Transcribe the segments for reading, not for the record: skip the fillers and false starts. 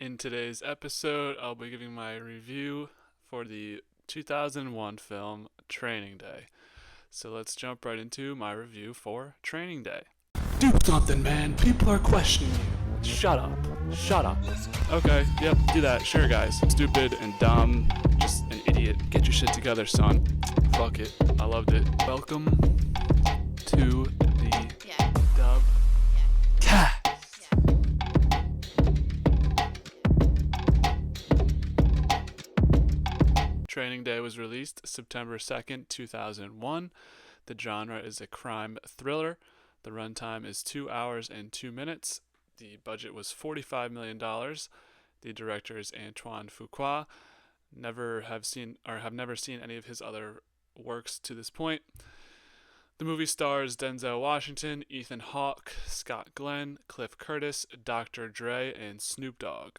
In today's episode, I'll be giving my review for the 2001 film Training Day. So let's jump right into my review for Training Day. Do something, man. People are questioning you. Shut up. Shut up. Okay, yep, do that. Sure, guys. Stupid and dumb. Just an idiot. Get your shit together, son. Fuck it. I loved it. Welcome to the dub cast. Training Day was released September 2nd, 2001. The genre is a crime thriller. The runtime is 2 hours and 2 minutes. The budget was $45 million. The director is Antoine Fuqua. Have never seen any of his other works to this point. The movie stars Denzel Washington, Ethan Hawke, Scott Glenn, Cliff Curtis, Dr. Dre, and Snoop Dogg.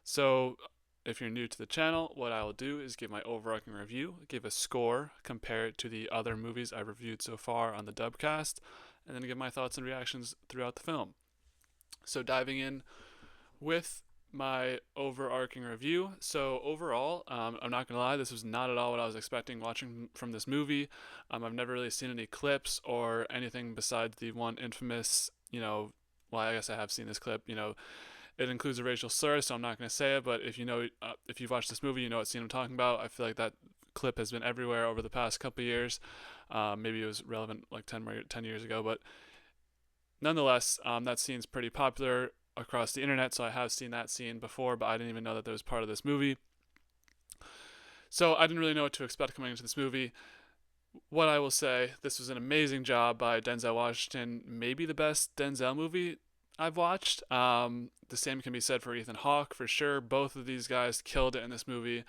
So, if you're new to the channel, what I will do is give my overarching review, give a score, compare it to the other movies I've reviewed so far on the Dubcast, and then give my thoughts and reactions throughout the film. So diving in with my overarching review. So overall, I'm not going to lie, this was not at all what I was expecting watching from this movie. I've never really seen any clips or anything besides the one infamous, well, I guess I have seen this clip, it includes a racial slur, so I'm not going to say it. But if if you've watched this movie, you know what scene I'm talking about. I feel like that clip has been everywhere over the past couple of years. Maybe it was relevant like 10 years ago, but nonetheless, that scene's pretty popular across the internet. So I have seen that scene before, but I didn't even know that was part of this movie. So I didn't really know what to expect coming into this movie. What I will say, this was an amazing job by Denzel Washington. Maybe the best Denzel movie I've watched. The same can be said for Ethan Hawke, for sure. Both of these guys killed it in this movie.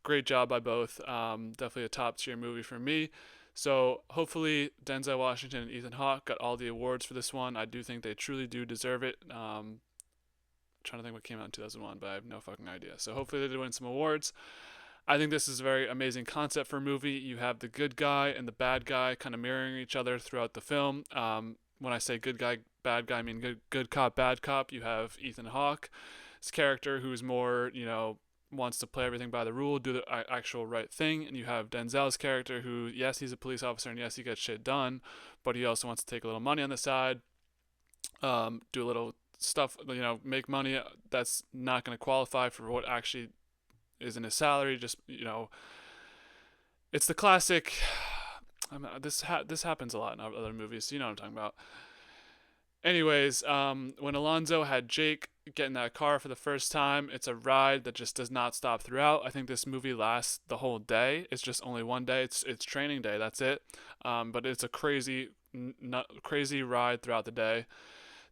Great job by both. Definitely a top tier movie for me. So hopefully Denzel Washington and Ethan Hawke got all the awards for this one. I do think they truly do deserve it. Trying to think what came out in 2001, but I have no fucking idea. So hopefully they did win some awards. I think this is a very amazing concept for a movie. You have the good guy and the bad guy kind of mirroring each other throughout the film. When I say good guy, bad guy, I mean good cop, bad cop. You have Ethan Hawke's character, who's more, wants to play everything by the rule, do the actual right thing. And you have Denzel's character, who, yes, he's a police officer and yes, he gets shit done, but he also wants to take a little money on the side, do a little stuff, make money that's not going to qualify for what actually is in his salary. Just, it's the classic. This happens a lot in other movies, so you know what I'm talking about. Anyways, when Alonzo had Jake get in that car for the first time, it's a ride that just does not stop throughout. I think this movie lasts the whole day. It's just only one day. It's Training Day. That's it. But it's a crazy ride throughout the day.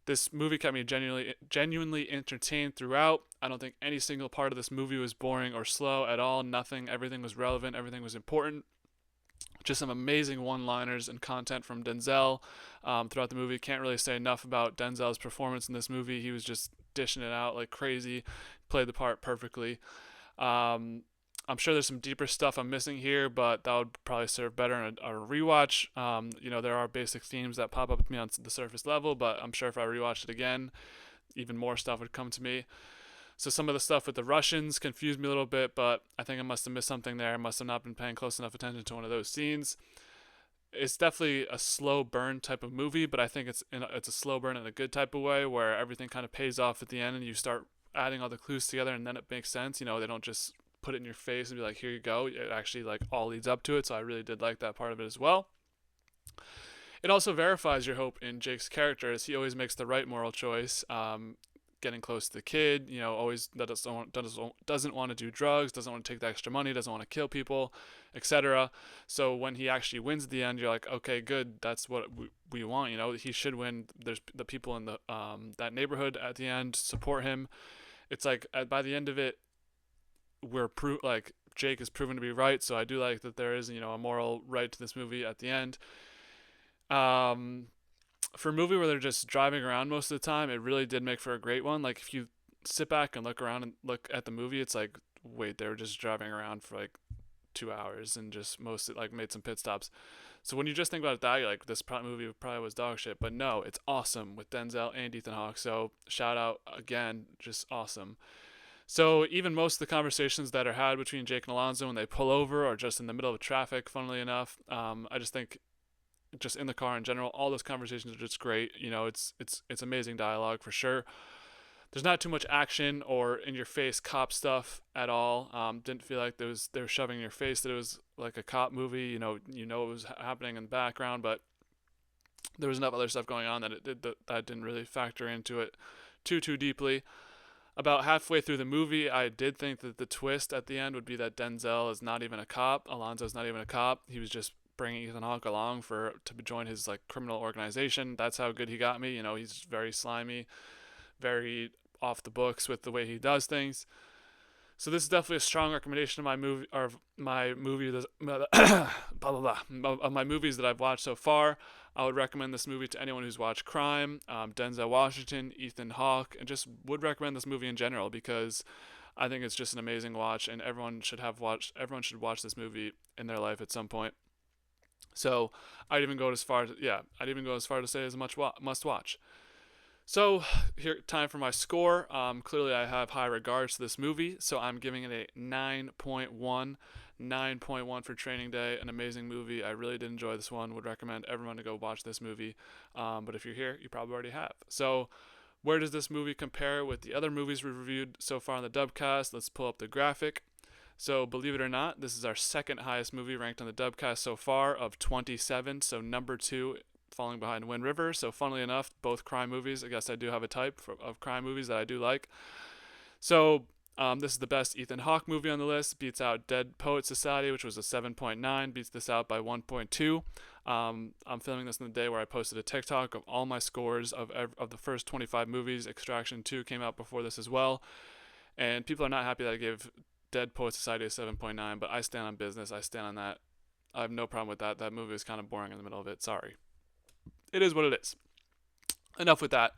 This movie kept me genuinely entertained throughout. I don't think any single part of this movie was boring or slow at all. Nothing. Everything was relevant. Everything was important. Just some amazing one-liners and content from Denzel throughout the movie. Can't really say enough about Denzel's performance in this movie. He was just dishing it out like crazy. Played the part perfectly. I'm sure there's some deeper stuff I'm missing here, but that would probably serve better in a rewatch. There are basic themes that pop up with me on the surface level, but I'm sure if I rewatched it again, even more stuff would come to me. So some of the stuff with the Russians confused me a little bit, but I think I must have missed something there. I must have not been paying close enough attention to one of those scenes. It's definitely a slow burn type of movie, but I think it's a slow burn in a good type of way, where everything kind of pays off at the end and you start adding all the clues together, and then it makes sense. They don't just put it in your face and be like, here you go. It actually all leads up to it, so I really did like that part of it as well. It also verifies your hope in Jake's character, as he always makes the right moral choice. Getting close to the kid, always doesn't want to do drugs, doesn't want to take the extra money, doesn't want to kill people, etc. So when he actually wins at the end, you're like, okay, good, that's what we want. He should win. There's the people in the that neighborhood at the end support him. It's like by the end of it, Jake is proven to be right. So I do like that there is a moral right to this movie at the end. For a movie where they're just driving around most of the time, it really did make for a great one. Like, if you sit back and look around and look at the movie, it's like, wait, they were just driving around for like 2 hours and just mostly like made some pit stops. So when you just think about it that, you're like, this movie probably was dog shit. But no, it's awesome with Denzel and Ethan Hawke. So shout out again, just awesome. So even most of the conversations that are had between Jake and Alonzo when they pull over or just in the middle of traffic, funnily enough, I just think just in the car in general, all those conversations are just great. It's amazing dialogue for sure. There's not too much action or in your face cop stuff at all. Didn't feel like they were shoving in your face that it was like a cop movie. It was happening in the background, but there was enough other stuff going on that didn't really factor into it too deeply. About halfway through the movie, I did think that the twist at the end would be that Denzel is not even a cop. Alonzo's not even a cop. He was just bringing Ethan Hawke along to join his like criminal organization. That's how good he got me. He's very slimy, very off the books with the way he does things. So this is definitely a strong recommendation of my movie blah blah blah of my movies that I've watched so far. I would recommend this movie to anyone who's watched Crime, Denzel Washington, Ethan Hawke, and just would recommend this movie in general because I think it's just an amazing watch, and everyone should watch this movie in their life at some point. So I'd even go as far to say it's a must watch. So here, time for my score. Clearly, I have high regards to this movie, so I'm giving it a 9.1. 9.1 for Training Day, an amazing movie. I really did enjoy this one. Would recommend everyone to go watch this movie. But if you're here, you probably already have. So where does this movie compare with the other movies we've reviewed so far on the Dubcast? Let's pull up the graphic. So believe it or not, this is our second highest movie ranked on the Dubcast so far of 27. So number 2, falling behind Wind River. So funnily enough, both crime movies. I guess I do have a type of crime movies that I do like. So this is the best Ethan Hawke movie on the list. Beats out Dead Poet Society, which was a 7.9. Beats this out by 1.2. I'm filming this in the day where I posted a TikTok of all my scores of the first 25 movies. Extraction 2 came out before this as well. And people are not happy that I gave Dead Poet Society a 7.9, but I stand on business. I stand on that. I have no problem with that. That movie is kind of boring in the middle of it. Sorry. It is what it is. Enough with that.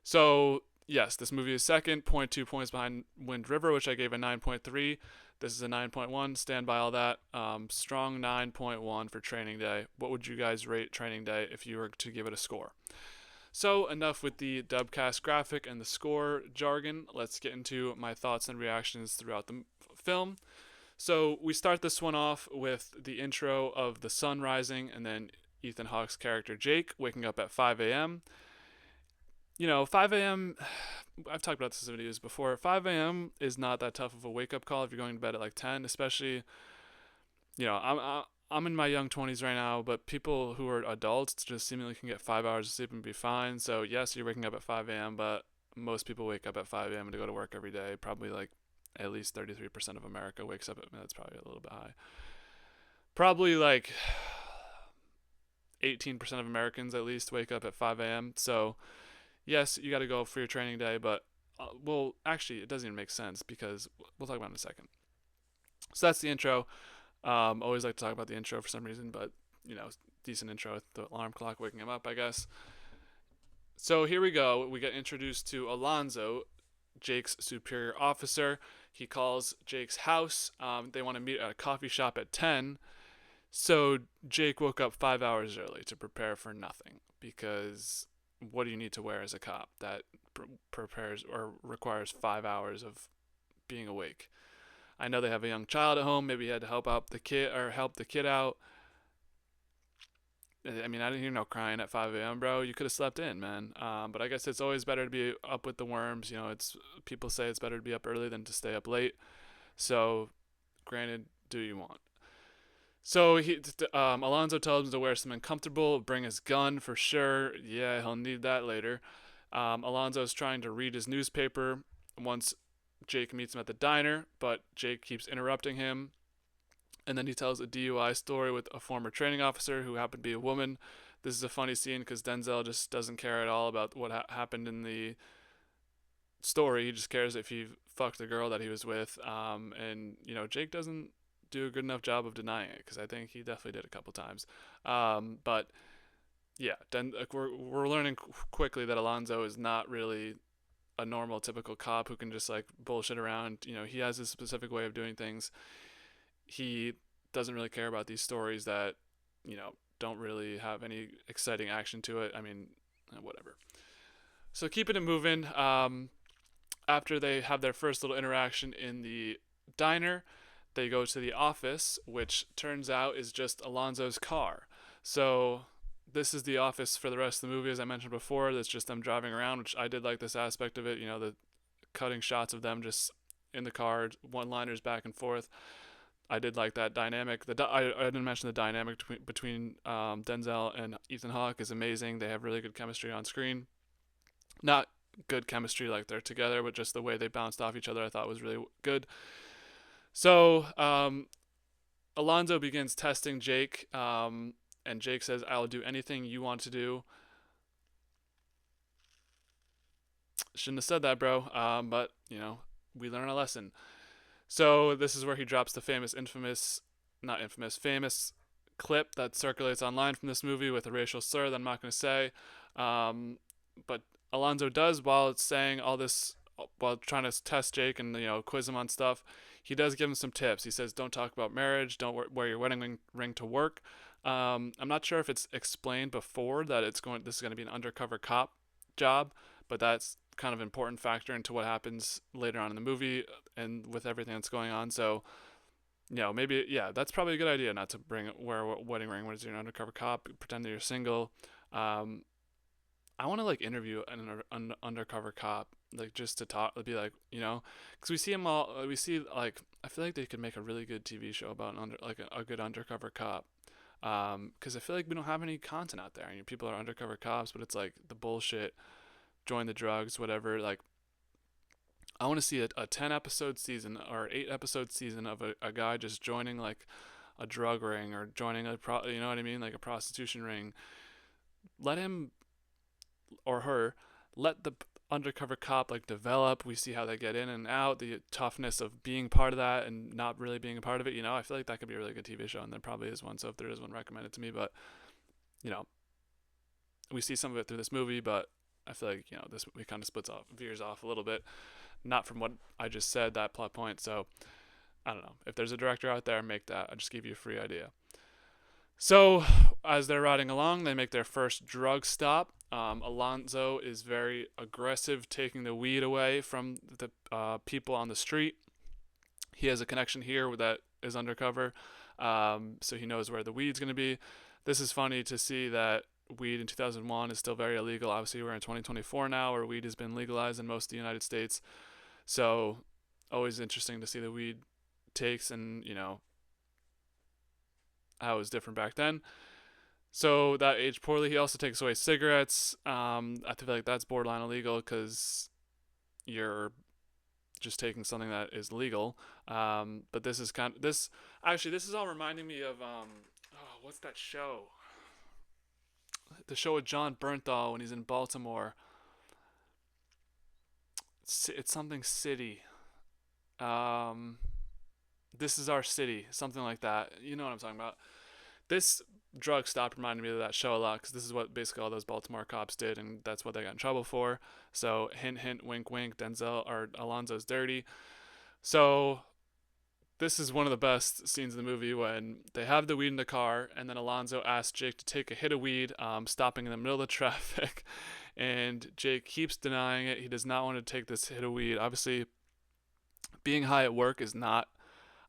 So yes, this movie is second, 0.2 points behind Wind River, which I gave a 9.3. This is a 9.1. Stand by all that. Strong 9.1 for Training Day. What would you guys rate Training Day if you were to give it a score? So enough with the Dubcast graphic and the score jargon. Let's get into my thoughts and reactions throughout the film. So we start this one off with the intro of the sun rising and then Ethan Hawke's character Jake waking up at 5 a.m. 5 a.m., I've talked about this in videos before. 5 a.m. is not that tough of a wake-up call if you're going to bed at like 10, especially, I'm in my young 20s right now, but people who are adults just seemingly can get 5 hours of sleep and be fine. So yes, you're waking up at 5 a.m., but most people wake up at 5 a.m. to go to work every day. Probably like at least 33% of America wakes up at, that's probably a little bit high. Probably like 18% of Americans at least wake up at 5 a.m. So yes, you got to go for your training day, but actually it doesn't even make sense because we'll talk about it in a second. So that's the intro. Always like to talk about the intro for some reason, but decent intro with the alarm clock waking him up, I guess. So here we go. We get introduced to Alonzo, Jake's superior officer. He calls Jake's house. They want to meet at a coffee shop at 10. So Jake woke up 5 hours early to prepare for nothing because what do you need to wear as a cop that prepares or requires 5 hours of being awake? I know they have a young child at home. Maybe he had to help the kid out. I mean, I didn't hear no crying at 5 a.m., bro. You could have slept in, man. But I guess it's always better to be up with the worms. People say it's better to be up early than to stay up late. So, granted, do you want? So Alonzo tells him to wear something comfortable, bring his gun for sure. Yeah, he'll need that later. Alonzo's trying to read his newspaper once Jake meets him at the diner, but Jake keeps interrupting him. And then he tells a DUI story with a former training officer who happened to be a woman. This is a funny scene because Denzel just doesn't care at all about what happened in the story. He just cares if he fucked the girl that he was with. And Jake doesn't do a good enough job of denying it because I think he definitely did a couple times. But yeah, we're learning quickly that Alonzo is not really a normal typical cop who can just like bullshit around. He has a specific way of doing things. he doesn't really care about these stories that, don't really have any exciting action to it. I mean, whatever. So keeping it moving. After they have their first little interaction in the diner, they go to the office, which turns out is just Alonzo's car. So this is the office for the rest of the movie, as I mentioned before. That's just them driving around, which I did like this aspect of it. The cutting shots of them just in the car, one-liners back and forth. I did like that dynamic. I didn't mention the dynamic between Denzel and Ethan Hawke is amazing. They have really good chemistry on screen. Not good chemistry like they're together, but just the way they bounced off each other, I thought was really good. So Alonzo begins testing Jake, and Jake says, "I'll do anything you want to do." Shouldn't have said that, bro. But we learn a lesson. So this is where he drops the famous clip that circulates online from this movie with a racial slur that I'm not going to say. But Alonzo does, while it's saying all this, while trying to test Jake and quiz him on stuff, he does give him some tips. He says, "Don't talk about marriage. Don't wear your wedding ring to work." I'm not sure if it's explained before that this is going to be an undercover cop job, but that's kind of important factor into what happens later on in the movie and with everything that's going on. So, maybe that's probably a good idea not to wear a wedding ring when you're an undercover cop. Pretend that you're single. I want to like interview an undercover cop, like just to talk, be like, because we see them all. We see like I feel like they could make a really good TV show about a good undercover cop. Because I feel like we don't have any content out there. People are undercover cops, but it's like the bullshit, join the drugs, whatever. Like, I want to see a 10-episode season or 8-episode season of a guy just joining like a drug ring or joining you know what I mean, like a prostitution ring. Let him or her let the undercover cop like develop. We see how they get in and out, the toughness of being part of that and not really being a part of it. I feel like that could be a really good TV show, and there probably is one. So if there is one, recommend it to me. But you know, we see some of it through this movie, but I feel like this movie kind of veers off a little bit, not from what I just said, that plot point. So I don't know, if there's a director out there, make that. I just gave you a free idea. So as they're riding along, they make their first drug stop. Alonzo is very aggressive, taking the weed away from the people on the street. He has a connection here that is undercover, so he knows where the weed's going to be. This is funny to see that weed in 2001 is still very illegal. Obviously, we're in 2024 now, where weed has been legalized in most of the United States. So always interesting to see the weed takes and how it was different back then. So that aged poorly. He also takes away cigarettes. I feel like that's borderline illegal because you're just taking something that is legal. But this is this is all reminding me of what's that show? The show with John Bernthal when he's in Baltimore. It's something city. Um, this is our city, something like that. You know what I'm talking about. This drug stop reminded me of that show a lot because this is what basically all those Baltimore cops did, and that's what they got in trouble for. So hint, hint, wink, wink. Denzel or Alonzo's dirty. So this is one of the best scenes in the movie when they have the weed in the car, and then Alonzo asks Jake to take a hit of weed, stopping in the middle of the traffic, and Jake keeps denying it. He does not want to take this hit of weed. Obviously, being high at work is not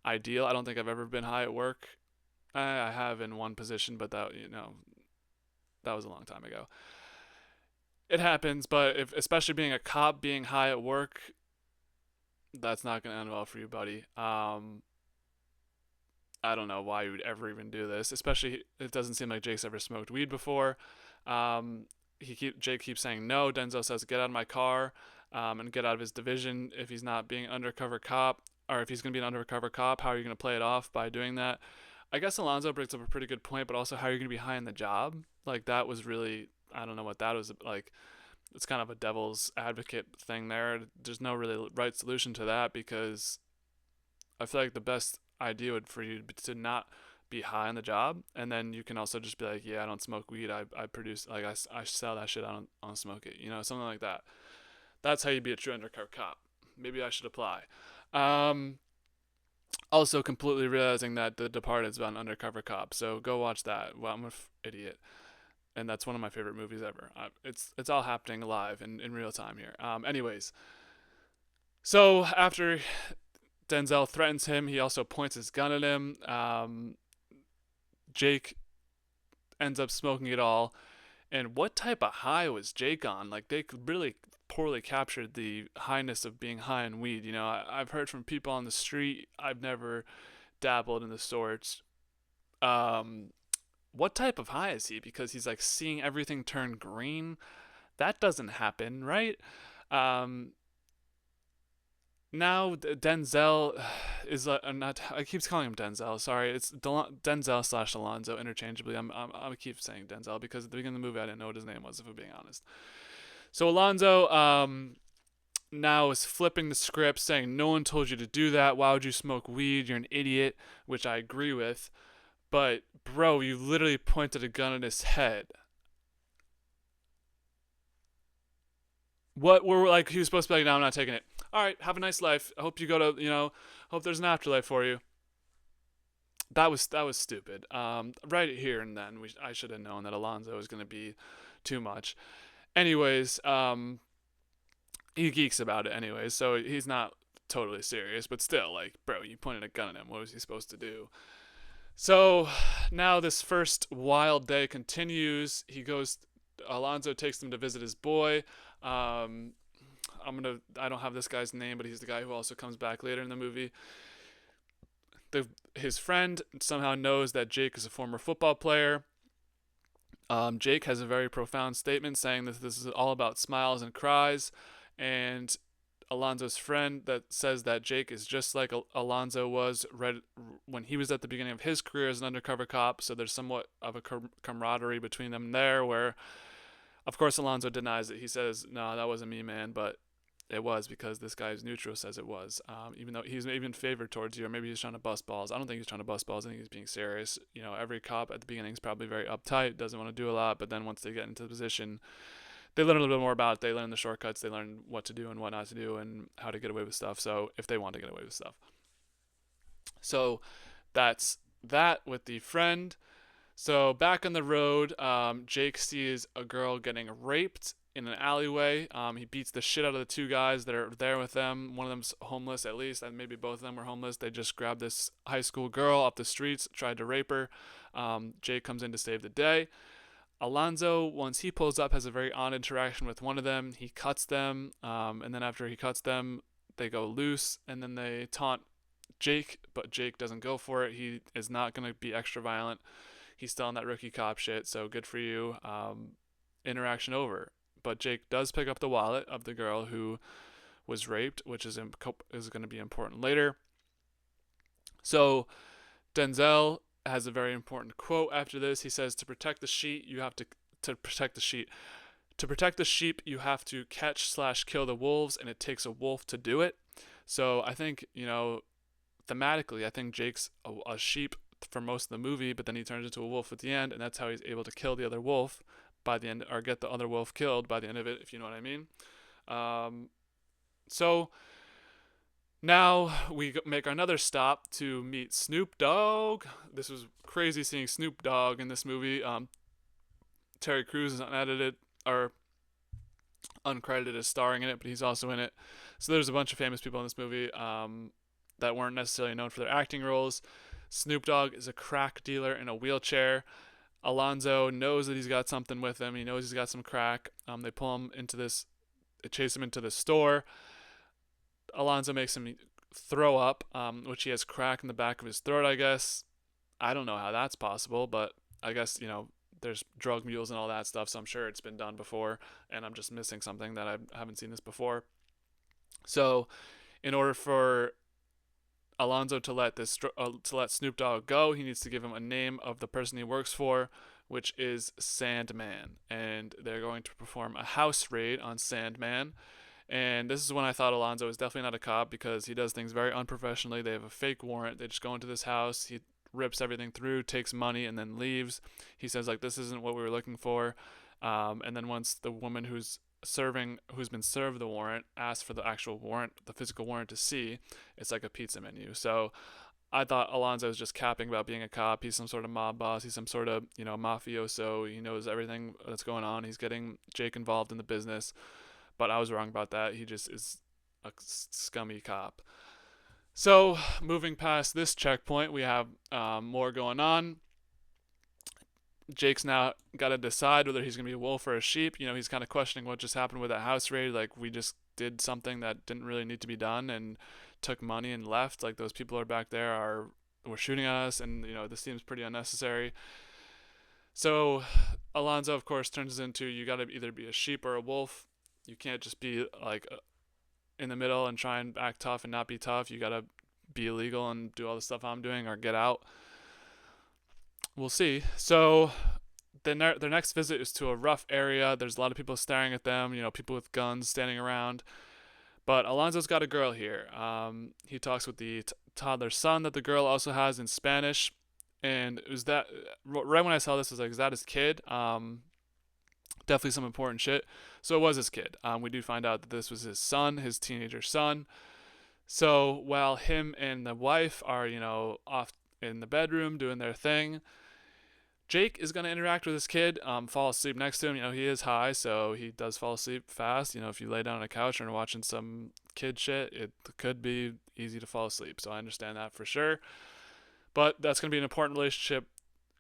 ideal. I don't think I've ever been high at work. I have in one position, but that that was a long time ago. It happens, but especially being a cop, being high at work, that's not going to end well for you, buddy. I don't know why you would ever even do this. Especially, it doesn't seem like Jake's ever smoked weed before. Jake keeps saying no. Denzel says, "Get out of my car," and get out of his division. If he's not being an undercover cop, or if he's going to be an undercover cop, how are you going to play it off by doing that? I guess Alonzo brings up a pretty good point, but also how are you going to be high on the job? Like that was really, I don't know what that was like. It's kind of a devil's advocate thing there. There's no really right solution to that because I feel like the best idea would for you to not be high on the job, and then you can also just be like, yeah, I don't smoke weed. I produce like I sell that shit. I don't smoke it. Something like that. That's how you be a true undercover cop. Maybe I should apply. Um, Also, completely realizing that The Departed is about an undercover cop. So go watch that. Well, I'm an idiot, and that's one of my favorite movies ever. It's all happening live in real time here. Anyways, so after Denzel threatens him, he also points his gun at him. Jake ends up smoking it all. And what type of high was Jake on? Like, they really poorly captured the highness of being high on weed. You know, I've heard from people on the street. I've never dabbled in the sorts. Um, what type of high is he? Because he's like seeing everything turn green. That doesn't happen, right? Um, Now Denzel is not. I keep calling him Denzel. Sorry, it's Denzel slash Alonzo interchangeably. I keep saying Denzel because at the beginning of the movie I didn't know what his name was. If I'm being honest. So Alonzo now is flipping the script, saying no one told you to do that. Why would you smoke weed? You're an idiot, which I agree with. But bro, you literally pointed a gun at his head. What were like he was supposed to be like, no, I'm not taking it. All right, have a nice life. I hope you go to hope there's an afterlife for you. That was stupid. Right here and then I should have known that Alonzo was going to be too much. Anyways, he geeks about it anyways, so he's not totally serious, but still, like, bro, you pointed a gun at him. What was he supposed to do? So now this first wild day continues. Alonzo takes him to visit his boy. Um, I don't have this guy's name, but he's the guy who also comes back later in the movie. His friend somehow knows that Jake is a former football player. Jake has a very profound statement saying that this is all about smiles and cries, and Alonzo's friend that says that Jake is just like Alonzo was when he was at the beginning of his career as an undercover cop. So there's somewhat of a camaraderie between them there, where of course Alonzo denies it. He says, "No, that wasn't me, man," but it was because this guy's neutral says it was. Even though he's even favored towards you, or maybe he's trying to bust balls. I don't think he's trying to bust balls. I think he's being serious. You know, every cop at the beginning is probably very uptight, doesn't want to do a lot, but then once they get into the position, they learn a little bit more about it. They learn the shortcuts. They learn what to do and what not to do, and how to get away with stuff. So if they want to get away with stuff, so that's that with the friend. So back on the road, Jake sees a girl getting raped in an alleyway. He beats the shit out of the two guys that are there with them. One of them's homeless, at least, and maybe both of them were homeless. They just grabbed this high school girl off the streets, tried to rape her. Jake comes in to save the day. Alonzo, once he pulls up, has a very odd interaction with one of them. He cuts them, and then after he cuts them, they go loose, and then they taunt Jake, but Jake doesn't go for it. He is not going to be extra violent. He's still on that rookie cop shit, so good for you. Interaction over. But Jake does pick up the wallet of the girl who was raped, which is going to be important later. So Denzel has a very important quote after this. He says, "To protect the sheep, you have to protect the sheep. To protect the sheep, you have to catch/kill the wolves, and it takes a wolf to do it." So I think thematically, I think Jake's a sheep for most of the movie, but then he turns into a wolf at the end, and that's how he's able to kill the other wolf by the end, or get the other wolf killed by the end of it, if you know what I mean. So now we make another stop to meet Snoop Dogg. This was crazy seeing Snoop Dogg in this movie. Terry Crews is unedited or uncredited as starring in it, but he's also in it. So there's a bunch of famous people in this movie that weren't necessarily known for their acting roles. Snoop Dogg is a crack dealer in a wheelchair. Alonzo knows that he's got something with him. He knows he's got some crack. They pull him into this, they chase him into the store. Alonzo makes him throw up, which he has crack in the back of his throat, I guess. I don't know how that's possible, but I guess, there's drug mules and all that stuff, so I'm sure it's been done before, and I'm just missing something that I haven't seen this before. So, in order for Alonzo to let Snoop Dogg go, he needs to give him a name of the person he works for, which is Sandman, and they're going to perform a house raid on Sandman. And this is when I thought Alonzo was definitely not a cop, because he does things very unprofessionally. They have a fake warrant. They just go into this house. He rips everything through, takes money, and then leaves. He says, like, this isn't what we were looking for. And then once the woman who's who's been served the warrant asks for the actual warrant, the physical warrant to see. It's like a pizza menu. So I thought Alonzo was just capping about being a cop. He's some sort of mob boss. He's some sort of, mafioso. He knows everything that's going on. He's getting Jake involved in the business. But I was wrong about that. He just is a scummy cop. So moving past this checkpoint, we have more going on. Jake's now got to decide whether he's going to be a wolf or a sheep. He's kind of questioning what just happened with that house raid. Like, we just did something that didn't really need to be done and took money and left. Like, those people are back there were shooting at us, and this seems pretty unnecessary. So Alonzo, of course, turns into, you got to either be a sheep or a wolf. You can't just be like in the middle and try and act tough and not be tough. You got to be illegal and do all the stuff I'm doing or get out. We'll see. So their next visit is to a rough area. There's a lot of people staring at them, people with guns standing around. But Alonzo's got a girl here. He talks with the toddler son that the girl also has in Spanish. And it was that, right when I saw this, I was like, is that his kid? Definitely some important shit. So it was his kid. We do find out that this was his son, his teenager son. So while him and the wife are, off in the bedroom doing their thing, Jake is going to interact with his kid, fall asleep next to him. He is high, so he does fall asleep fast. If you lay down on a couch and are watching some kid shit, it could be easy to fall asleep. So I understand that for sure. But that's going to be an important relationship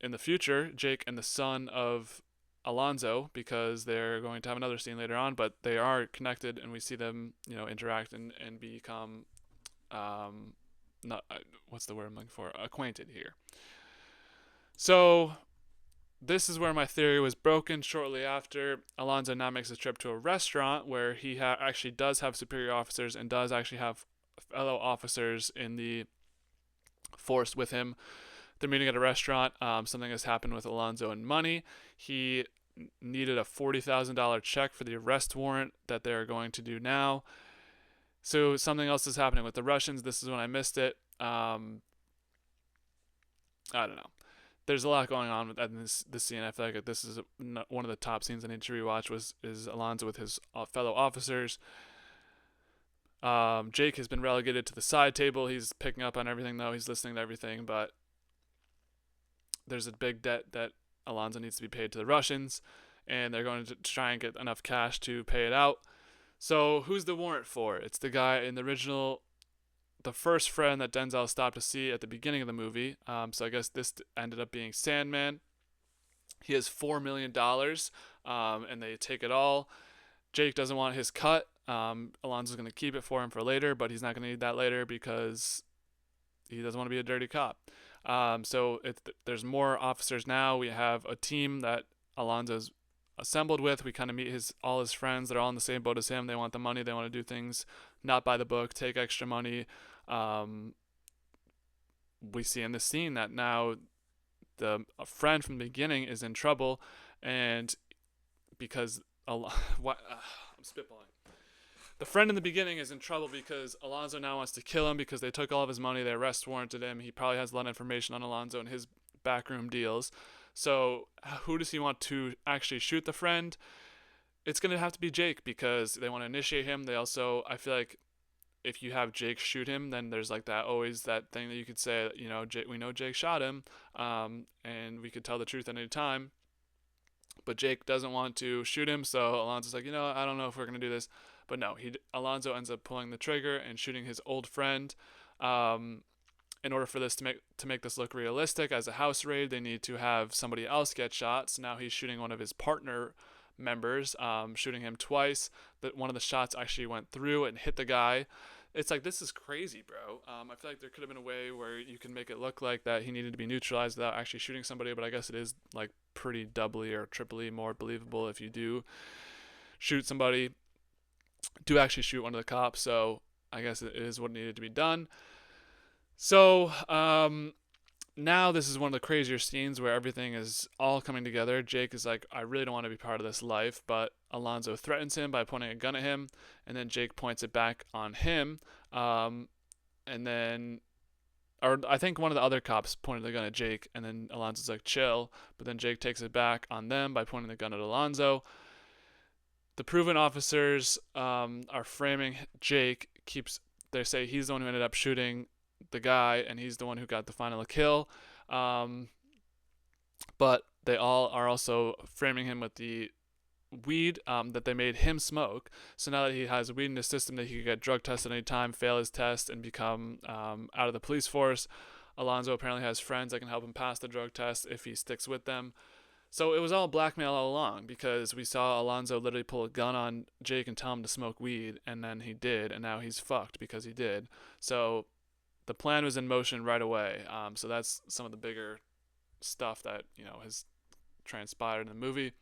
in the future, Jake and the son of Alonzo, because they're going to have another scene later on, but they are connected, and we see them, interact and become, not, what's the word I'm looking for? Acquainted here. So this is where my theory was broken. Shortly after, Alonzo now makes a trip to a restaurant where he actually does have superior officers and does actually have fellow officers in the force with him. They're meeting at a restaurant. Something has happened with Alonzo and money. He needed a $40,000 check for the arrest warrant that they're going to do now. So something else is happening with the Russians. This is when I missed it. I don't know. There's a lot going on with this scene. I feel like this is one of the top scenes I need to rewatch. Is Alonzo with his fellow officers. Jake has been relegated to the side table. He's picking up on everything, though. He's listening to everything, but there's a big debt that Alonzo needs to be paid to the Russians, and they're going to try and get enough cash to pay it out. So who's the warrant for? It's the guy in the original, the first friend that Denzel stopped to see at the beginning of the movie. So I guess this ended up being Sandman. He has $4 million, and they take it all. Jake doesn't want his cut. Alonzo's going to keep it for him for later, but he's not going to need that later because he doesn't want to be a dirty cop. So there's more officers now. We have a team that Alonzo's assembled with. We kind of meet all his friends that are all in the same boat as him. They want the money. They want to do things not by the book, take extra money. We see in this scene that now a friend from the beginning is in trouble, and because I'm spitballing. The friend in the beginning is in trouble because Alonzo now wants to kill him because they took all of his money. They arrest warranted him. He probably has a lot of information on Alonzo and his backroom deals. So who does he want to actually shoot the friend? It's going to have to be Jake because they want to initiate him. They also, I feel like if you have Jake shoot him, then there's like always that thing that you could say, we know Jake shot him, and we could tell the truth at any time. But Jake doesn't want to shoot him, so Alonzo's like, I don't know if we're going to do this. But no, Alonzo ends up pulling the trigger and shooting his old friend. In order for this to make this look realistic as a house raid, they need to have somebody else get shot. So now he's shooting one of his partner members, shooting him twice. That one of the shots actually went through and hit the guy. It's like, this is crazy, bro. I feel like there could have been a way where you can make it look like that he needed to be neutralized without actually shooting somebody, but I guess it is like pretty doubly or triply more believable if you do shoot somebody, do actually shoot one of the cops. So I guess it is what needed to be done. So now this is one of the crazier scenes where everything is all coming together. Jake is like, I really don't want to be part of this life, but Alonzo threatens him by pointing a gun at him, and then Jake points it back on him, and then, or I think one of the other cops pointed the gun at Jake, and then Alonzo's like, chill, but then Jake takes it back on them by pointing the gun at Alonzo. The proven officers are framing Jake. They say he's the one who ended up shooting the guy, and he's the one who got the final kill. Um, but they all are also framing him with the weed that they made him smoke. So now that he has weed in his system, that he could get drug tested any time, fail his test, and become out of the police force. Alonzo apparently has friends that can help him pass the drug test if he sticks with them. So it was all blackmail all along because we saw Alonzo literally pull a gun on Jake and tell him to smoke weed, and then he did, and now he's fucked because he did. So the plan was in motion right away. So that's some of the bigger stuff that has transpired in the movie.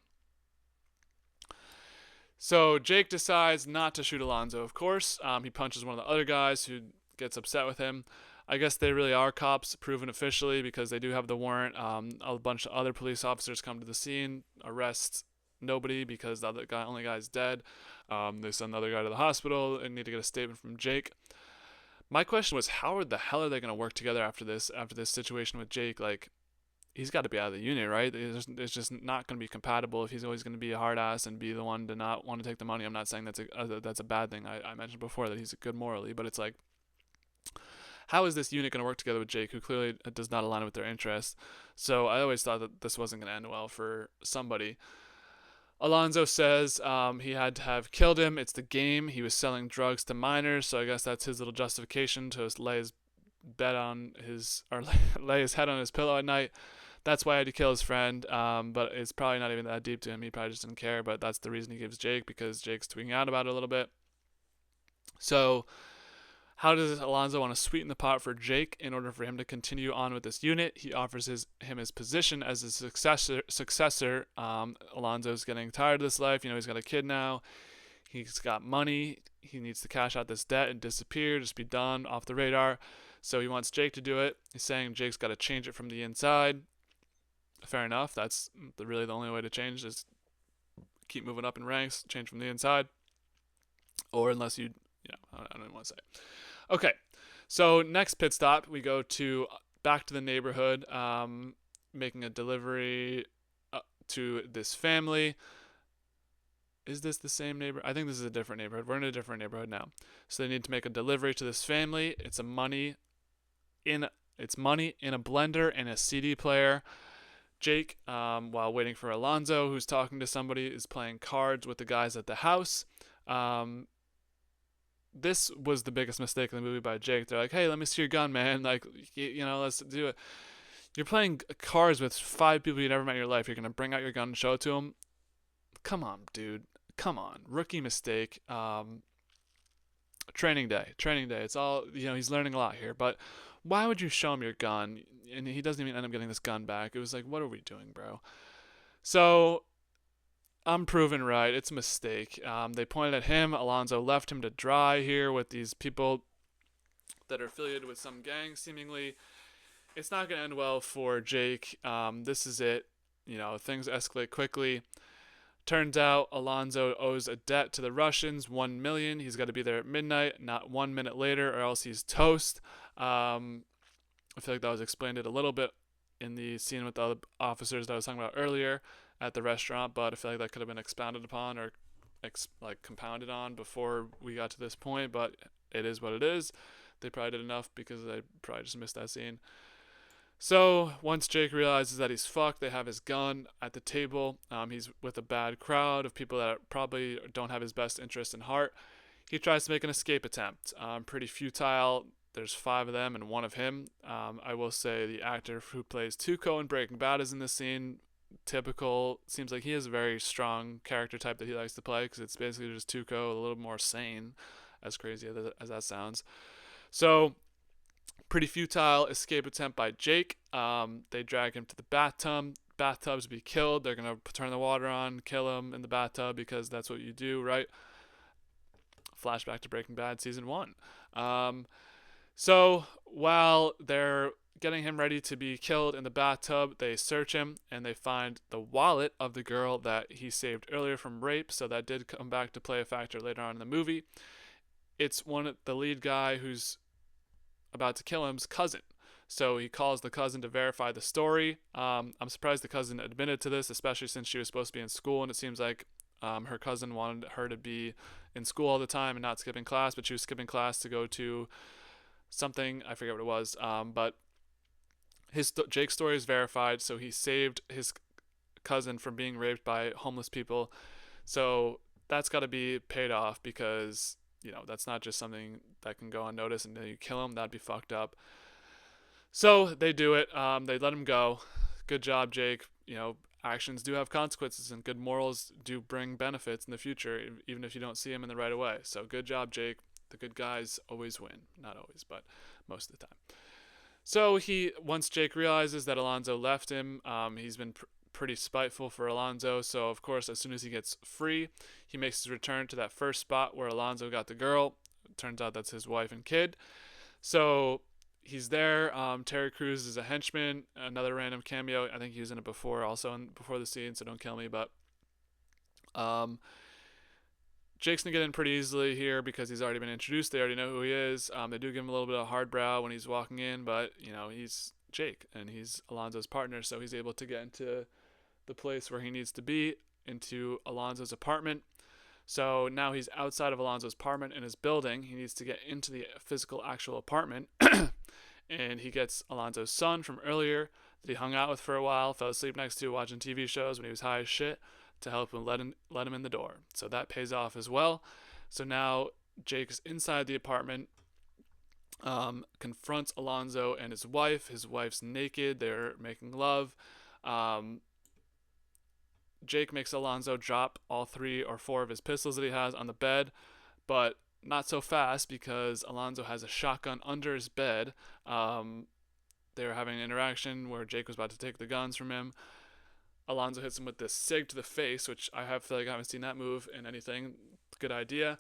So Jake decides not to shoot Alonzo, of course. He punches one of the other guys who gets upset with him. I guess they really are cops, proven officially, because they do have the warrant. A bunch of other police officers come to the scene, arrest nobody because the only guy's dead. They send the other guy to the hospital and need to get a statement from Jake. My question was, how the hell are they going to work together after this situation with Jake? Like, he's got to be out of the unit, right? It's just not going to be compatible if he's always going to be a hard ass and be the one to not want to take the money. I'm not saying that's a bad thing. I mentioned before that he's good morally, but it's like, how is this unit going to work together with Jake, who clearly does not align with their interests? So I always thought that this wasn't going to end well for somebody. Alonzo says he had to have killed him. It's the game. He was selling drugs to minors, so I guess that's his little justification to lay his bed on his or lay his head on his pillow at night. That's why I had to kill his friend. But it's probably not even that deep to him. He probably just didn't care. But that's the reason he gives Jake, because Jake's tweaking out about it a little bit. So how does Alonzo want to sweeten the pot for Jake in order for him to continue on with this unit? He offers him his position as his successor. Alonzo's getting tired of this life. He's got a kid now. He's got money. He needs to cash out this debt and disappear, just be done, off the radar. So he wants Jake to do it. He's saying Jake's got to change it from the inside. Fair enough. That's really the only way to change, is keep moving up in ranks, change from the inside. Or unless I don't even want to say it. Okay, so next pit stop, we go back to the neighborhood, making a delivery to this family. Is this the same neighborhood? I think this is a different neighborhood. We're in a different neighborhood now. So they need to make a delivery to this family. It's money in a blender and a CD player. Jake, while waiting for Alonzo, who's talking to somebody, is playing cards with the guys at the house. This was the biggest mistake in the movie by Jake. They're like, hey, let me see your gun, man. Like, let's do it. You're playing cards with 5 people you never met in your life. You're going to bring out your gun and show it to them? Come on, dude. Come on. Rookie mistake. Training day. It's all, he's learning a lot here. But why would you show him your gun? And he doesn't even end up getting this gun back. It was like, what are we doing, bro? So I'm proven right. It's a mistake. They pointed at him. Alonzo left him to dry here with these people that are affiliated with some gang, seemingly. It's not going to end well for Jake. This is it. Things escalate quickly. Turns out Alonzo owes a debt to the Russians, $1 million. He's got to be there at midnight, not 1 minute later, or else he's toast. I feel like that was explained a little bit in the scene with the other officers that I was talking about earlier at the restaurant, but I feel like that could have been expounded upon or compounded on before we got to this point, but it is what it is. They probably did enough because they probably just missed that scene. So once Jake realizes that he's fucked, they have his gun at the table. He's with a bad crowd of people that probably don't have his best interest in heart. He tries to make an escape attempt. Pretty futile. There's 5 of them and 1 of him. I will say the actor who plays Tuco in Breaking Bad is in this scene. Typical. Seems like he has a very strong character type that he likes to play, because it's basically just Tuco, a little more sane, as crazy as that sounds. So, pretty futile escape attempt by Jake. They drag him to the bathtub. Bathtubs be killed. They're going to turn the water on, kill him in the bathtub, because that's what you do, right? Flashback to Breaking Bad Season 1. So, while they're getting him ready to be killed in the bathtub, they search him and they find the wallet of the girl that he saved earlier from rape. So that did come back to play a factor later on in the movie. It's the lead guy who's about to kill him's cousin. So he calls the cousin to verify the story. I'm surprised the cousin admitted to this, especially since she was supposed to be in school, and it seems like Her cousin wanted her to be in school all the time and not skipping class, but she was skipping class to go to something. I forget what it was. But Jake's story is verified, so he saved his cousin from being raped by homeless people. So that's got to be paid off because that's not just something that can go unnoticed and then you kill him. That'd be fucked up. So they do it. They let him go. Good job, Jake. Actions do have consequences, and good morals do bring benefits in the future, even if you don't see them in the right away. So good job, Jake. The good guys always win. Not always, but most of the time. So once Jake realizes that Alonzo left him, he's been pretty spiteful for Alonzo. So of course, as soon as he gets free, he makes his return to that first spot where Alonzo got the girl. It turns out that's his wife and kid. So he's there. Terry Crews is a henchman. Another random cameo. I think he was in it before, also before the scene. So don't kill me. But Jake's gonna get in pretty easily here because he's already been introduced. They already know who he is. They do give him a little bit of hard brow when he's walking in, but he's Jake and he's Alonzo's partner, so he's able to get into the place where he needs to be, into Alonzo's apartment. So now he's outside of Alonzo's apartment in his building. He needs to get into the physical actual apartment. And he gets Alonzo's son from earlier that he hung out with for a while, fell asleep next to watching TV shows when he was high as shit, to help him let him in the door. So that pays off as well. So now Jake is inside the apartment, confronts Alonzo and his wife. His wife's naked. They're making love. Jake makes Alonzo drop all 3 or 4 of his pistols that he has on the bed, but not so fast because Alonzo has a shotgun under his bed. They were having an interaction where Jake was about to take the guns from him. Alonzo hits him with this SIG to the face, which I feel like I haven't seen that move in anything. Good idea.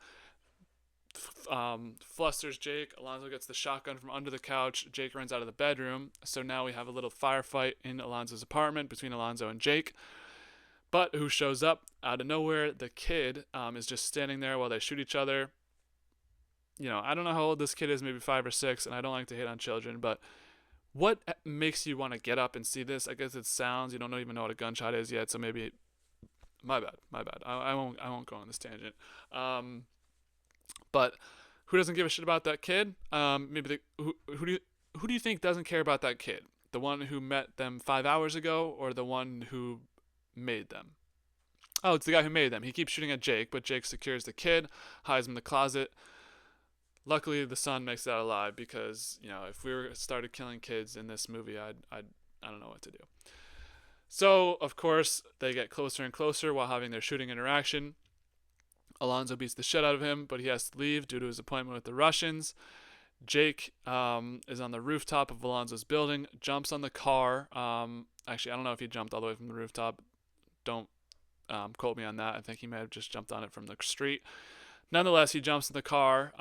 Flusters Jake. Alonzo gets the shotgun from under the couch. Jake runs out of the bedroom. So now we have a little firefight in Alonzo's apartment between Alonzo and Jake. But who shows up out of nowhere? The kid is just standing there while they shoot each other. I don't know how old this kid is, maybe 5 or 6, and I don't like to hit on children, but what makes you want to get up and see this? I guess it sounds, you don't even know what a gunshot is yet, so maybe, my bad. I won't go on this tangent. But who doesn't give a shit about that kid? Who do you think doesn't care about that kid? The one who met them 5 hours ago, or the one who made them? Oh, it's the guy who made them. He keeps shooting at Jake, but Jake secures the kid, hides him in the closet. Luckily, the son makes it out alive because, if we started killing kids in this movie, I don't know what to do. So, of course, they get closer and closer while having their shooting interaction. Alonzo beats the shit out of him, but he has to leave due to his appointment with the Russians. Jake is on the rooftop of Alonzo's building, jumps on the car. Actually, I don't know if he jumped all the way from the rooftop. Don't quote me on that. I think he may have just jumped on it from the street. Nonetheless, he jumps in the car.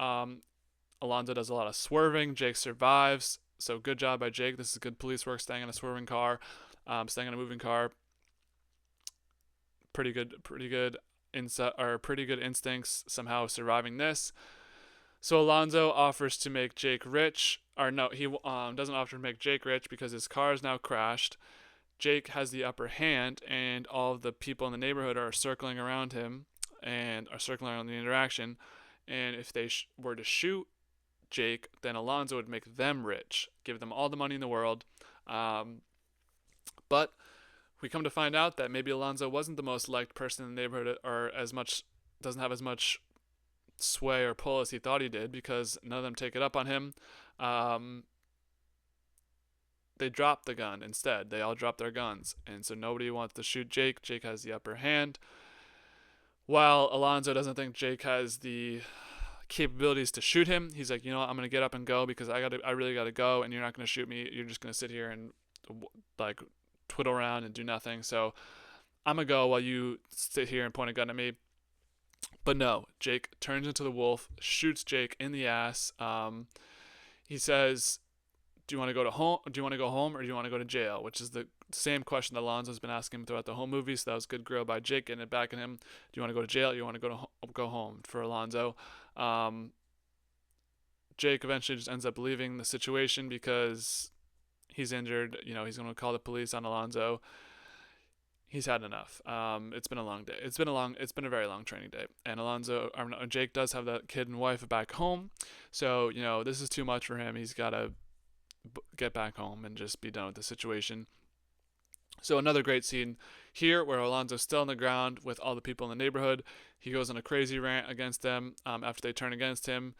Alonzo does a lot of swerving. Jake survives. So good job by Jake. This is good police work, staying in a swerving car, staying in a moving car. Pretty good instincts, somehow surviving this. So Alonzo offers to make Jake rich. Or no, he doesn't offer to make Jake rich because his car is now crashed. Jake has the upper hand, and all of the people in the neighborhood are circling around him and are circling around the interaction. And if they were to shoot Jake, then Alonzo would make them rich, give them all the money in the world. But we come to find out that maybe Alonzo wasn't the most liked person in the neighborhood, or doesn't have as much sway or pull as he thought he did, because none of them take it up on him. They drop the gun instead. They all drop their guns, and so nobody wants to shoot Jake. Jake has the upper hand, while Alonzo doesn't think Jake has the capabilities to shoot him. He's like, I'm gonna get up and go because I really gotta go, and you're not gonna shoot me. You're just gonna sit here and like twiddle around and do nothing. So I'm gonna go while you sit here and point a gun at me. But no, Jake turns into the wolf, shoots Jake in the ass. He says, "Do you want to go home? Do you want to go home, or do you want to go to jail?" Which is the same question that Alonzo's been asking him throughout the whole movie. So that was good grill by Jake getting it back at him. Do you want to go to jail, or do you want to go home for Alonzo? Jake eventually just ends up leaving the situation because he's injured. He's going to call the police on Alonzo. he's had enough. It's been a long day. It's been a very long training day. And Jake does have that kid and wife back home, so this is too much for him. He's got to get back home and just be done with the situation. So another great scene here where Alonzo's still on the ground with all the people in the neighborhood. He goes on a crazy rant against them. After they turn against him,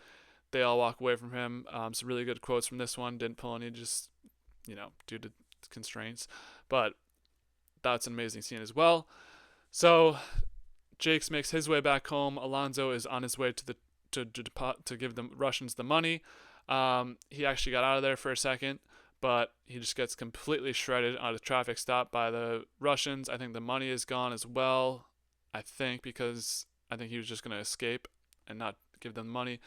they all walk away from him. Some really good quotes from this one. Didn't pull any, just due to constraints, but that's an amazing scene as well. So Jakes makes his way back home. Alonzo is on his way to give the Russians the money. He actually got out of there for a second, but he just gets completely shredded on a traffic stop by the Russians. I think the money is gone as well. Because I think he was just going to escape and not give them the money.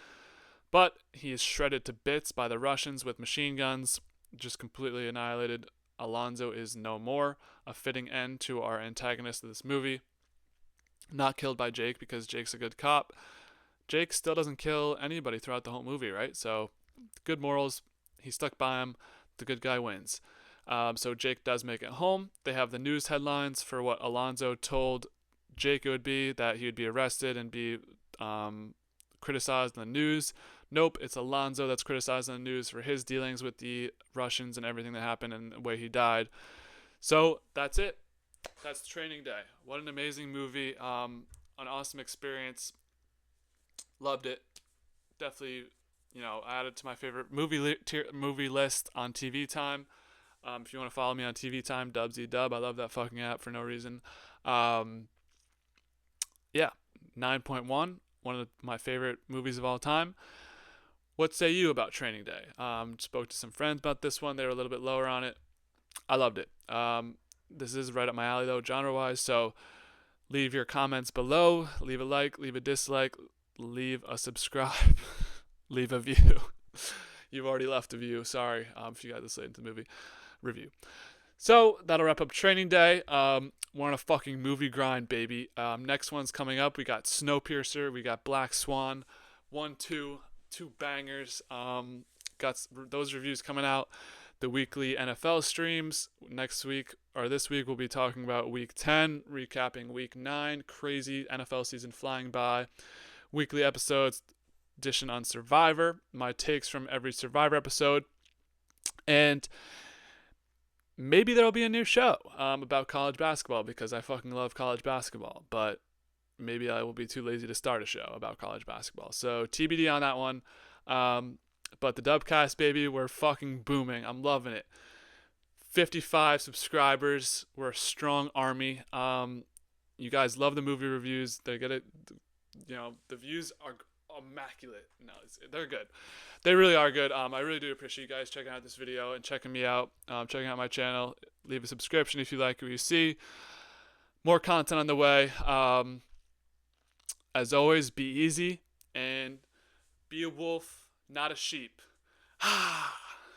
But he is shredded to bits by the Russians with machine guns, just completely annihilated. Alonzo is no more. A fitting end to our antagonist of this movie. Not killed by Jake because Jake's a good cop. Jake still doesn't kill anybody throughout the whole movie, right? So good morals. He stuck by him. The good guy wins. So Jake does make it home. They have the news headlines for what Alonzo told Jake it would be, that he would be arrested and be criticized in the news. Nope, it's Alonzo that's criticized in the news for his dealings with the Russians and everything that happened and the way he died. So that's it. That's Training Day. What an amazing movie. An awesome experience. Loved it. Definitely, added to my favorite movie list on TV Time. If you want to follow me on TV Time, Dubsy Dub. I love that fucking app for no reason. Yeah, 9.1, one of my favorite movies of all time. What say you about Training Day? Spoke to some friends about this one. They were a little bit lower on it. I loved it. This is right up my alley, though, genre-wise. So leave your comments below. Leave a like, leave a dislike, leave a subscribe, leave a view. You've already left a view. Sorry if you guys listened to the movie review. So that'll wrap up Training Day. We're on a fucking movie grind, baby. Next one's coming up. We got Snowpiercer. We got Black Swan. Two bangers. Got those reviews coming out. The weekly NFL streams next week, or this week, we'll be talking about Week 10, recapping Week 9. Crazy NFL season flying by. Weekly episodes, edition on Survivor. My takes from every Survivor episode. And maybe there'll be a new show about college basketball because I fucking love college basketball. But maybe I will be too lazy to start a show about college basketball. So TBD on that one. But the Dubcast, baby, we're fucking booming. I'm loving it. 55 subscribers. We're a strong army. You guys love the movie reviews. They get it. The views are immaculate. No, they're good. They really are good. I really do appreciate you guys checking out this video and checking me out, checking out my channel. Leave a subscription if you like what you see. More content on the way. As always, be easy and be a wolf, not a sheep.